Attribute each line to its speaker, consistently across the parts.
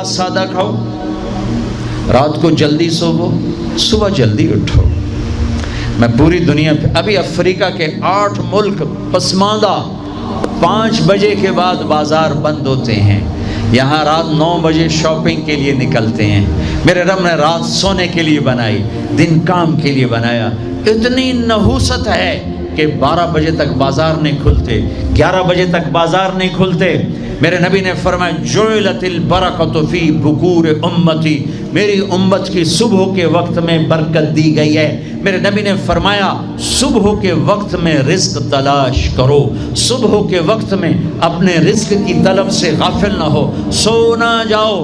Speaker 1: غذا سادہ کھاؤ، رات کو جلدی سوو، صبح جلدی اٹھو۔ میں پوری دنیا پہ ابھی افریقہ کے 8 ملک پسماندہ 5 بجے کے بعد بازار بند ہوتے ہیں، یہاں رات 9 بجے شاپنگ کے لیے نکلتے ہیں۔ میرے رب نے رات سونے کے لیے بنائی، دن کام کے لیے بنایا۔ اتنی نحوست ہے کہ 12 بجے تک بازار نہیں کھلتے، 11 بجے تک بازار نہیں کھلتے۔ میرے نبی نے فرمایا جعلت البرکۃ فی بکور امتی، میری امت کی صبح کے وقت میں برکت دی گئی ہے۔ میرے نبی نے فرمایا صبح کے وقت میں رزق تلاش کرو، صبح کے وقت میں اپنے رزق کی طلب سے غافل نہ ہو، سو نہ جاؤ۔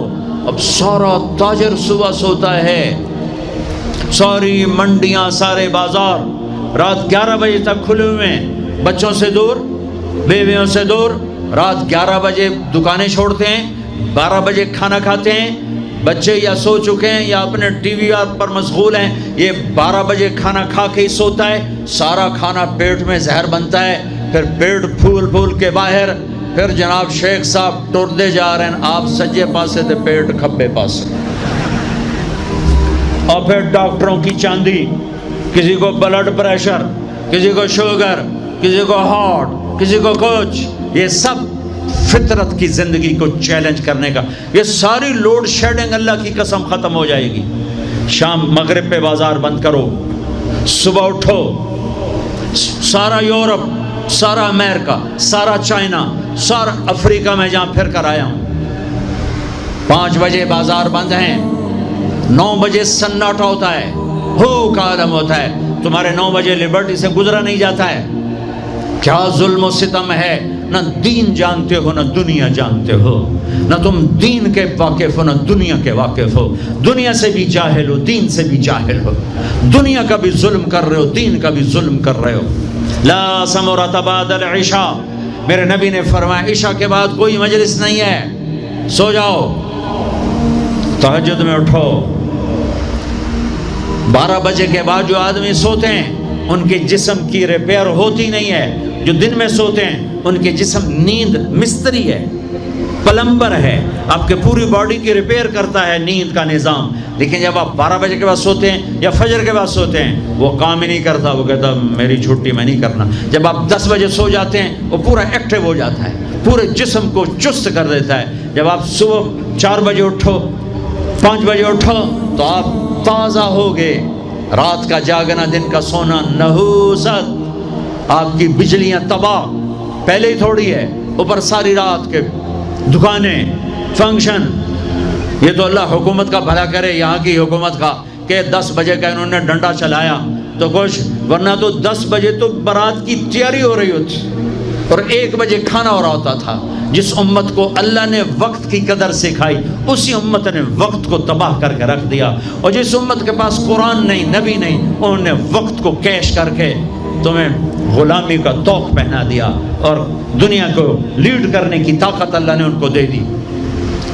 Speaker 1: اب سارا تاجر صبح سوتا ہے، ساری منڈیاں، سارے بازار رات 11 بجے تک کھلے ہوئے ہیں، بچوں سے دور، بیویوں سے دور۔ رات 11 بجے دکانیں چھوڑتے ہیں، 12 بجے کھانا کھاتے ہیں، بچے یا سو چکے ہیں یا اپنے ٹی وی پر مشغول ہیں، یہ 12 بجے کھانا کھا کے ہی سوتا ہے۔ سارا کھانا پیٹ میں زہر بنتا ہے، پھر پیٹ پھول پھول کے باہر، پھر جناب شیخ صاحب ٹردے جا رہے ہیں، آپ سجے پاسے تھے، پیٹ کھبے پاسے، اور پھر ڈاکٹروں کی چاندی، کسی کو بلڈ پریشر، کسی کو شوگر، کسی کو ہارٹ، کسی کو کچھ۔ یہ سب فطرت کی زندگی کو چیلنج کرنے کا، یہ ساری لوڈ شیڈنگ اللہ کی قسم ختم ہو جائے گی۔ شام مغرب پہ بازار بند کرو، صبح اٹھو، سارا یورپ، سارا امریکہ، سارا چائنا، سارا افریقہ میں جہاں پھر کر آیا ہوں، 5 بجے بازار بند ہیں، 9 بجے سناٹا ہوتا ہے، ہو کا عالم ہوتا ہے۔ تمہارے 9 بجے لبرٹی سے گزرا نہیں جاتا ہے۔ کیا ظلم و ستم ہے، نہ دین جانتے ہو نہ دنیا جانتے ہو، نہ تم دین کے واقف ہو نہ دنیا کے واقف ہو، دنیا سے بھی جاہل ہو، دین سے بھی جاہل ہو، دنیا کا بھی ظلم کر رہے ہو، دین کا بھی ظلم کر رہے ہو۔ لا سمرۃ بعد العشاء، میرے نبی نے فرمایا عشاء کے بعد کوئی مجلس نہیں ہے، سو جاؤ۔ تہجد میں اٹھو۔ 12 بجے کے بعد جو آدمی سوتے ہیں ان کے جسم کی ریپیئر ہوتی نہیں ہے، جو دن میں سوتے ہیں ان کے جسم، نیند مستری ہے، پلمبر ہے، آپ کے پوری باڈی کی ریپیئر کرتا ہے نیند کا نظام۔ لیکن جب آپ 12 بجے کے بعد سوتے ہیں یا فجر کے بعد سوتے ہیں، وہ کام ہی نہیں کرتا، وہ کہتا میری چھٹی میں نہیں کرنا۔ جب آپ 10 بجے سو جاتے ہیں وہ پورا ایکٹیو ہو جاتا ہے، پورے جسم کو چست کر دیتا ہے۔ جب آپ صبح 4 بجے اٹھو، 5 بجے اٹھو تو آپ تازہ ہوگے۔ رات کا جاگنا، دن کا سونا نحوست، آپ کی بجلیاں تباہ، پہلے ہی تھوڑی ہے، اوپر ساری رات کے دکانیں، فنکشن۔ یہ تو اللہ حکومت کا بھلا کرے، یہاں کی حکومت کا، کہ 10 بجے کا انہوں نے ڈنڈا چلایا تو کچھ، ورنہ تو 10 بجے تو بارات کی تیاری ہو رہی ہوتی اور 1 بجے کھانا ہو رہا ہوتا تھا۔ جس امت کو اللہ نے وقت کی قدر سکھائی، اسی امت نے وقت کو تباہ کر کے رکھ دیا۔ اور جس امت کے پاس قرآن نہیں، نبی نہیں، انہوں نے وقت کو کیش کر کے تمہیں غلامی کا طوق پہنا دیا، اور دنیا کو لیڈ کرنے کی طاقت اللہ نے ان کو دے دی۔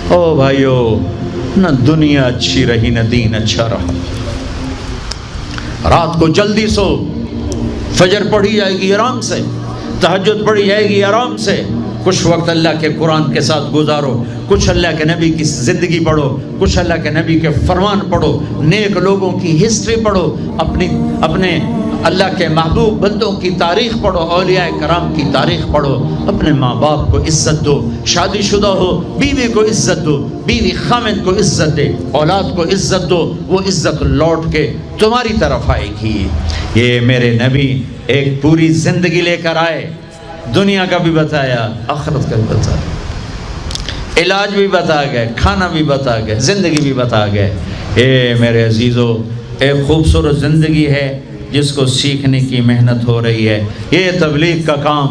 Speaker 1: او بھائیو، نہ دنیا اچھی رہی نہ دین اچھا رہا۔ رات کو جلدی سو، فجر پڑھی جائے گی آرام سے، تہجد پڑھی جائے گی آرام سے، کچھ وقت اللہ کے قرآن کے ساتھ گزارو، کچھ اللہ کے نبی کی زندگی پڑھو، کچھ اللہ کے نبی کے فرمان پڑھو، نیک لوگوں کی ہسٹری پڑھو، اپنے اللہ کے محبوب بندوں کی تاریخ پڑھو، اولیاء کرام کی تاریخ پڑھو، اپنے ماں باپ کو عزت دو، شادی شدہ ہو بیوی کو عزت دو، بیوی خامد کو عزت دے، اولاد کو عزت دو، وہ عزت لوٹ کے تمہاری طرف آئے گی۔ یہ میرے نبی ایک پوری زندگی لے کر آئے، دنیا کا بھی بتایا، آخرت کا بھی بتایا، علاج بھی بتا گئے، کھانا بھی بتا گئے، زندگی بھی بتا گئے۔ اے میرے عزیزو، ایک خوبصورت زندگی ہے جس کو سیکھنے کی محنت ہو رہی ہے۔ یہ تبلیغ کا کام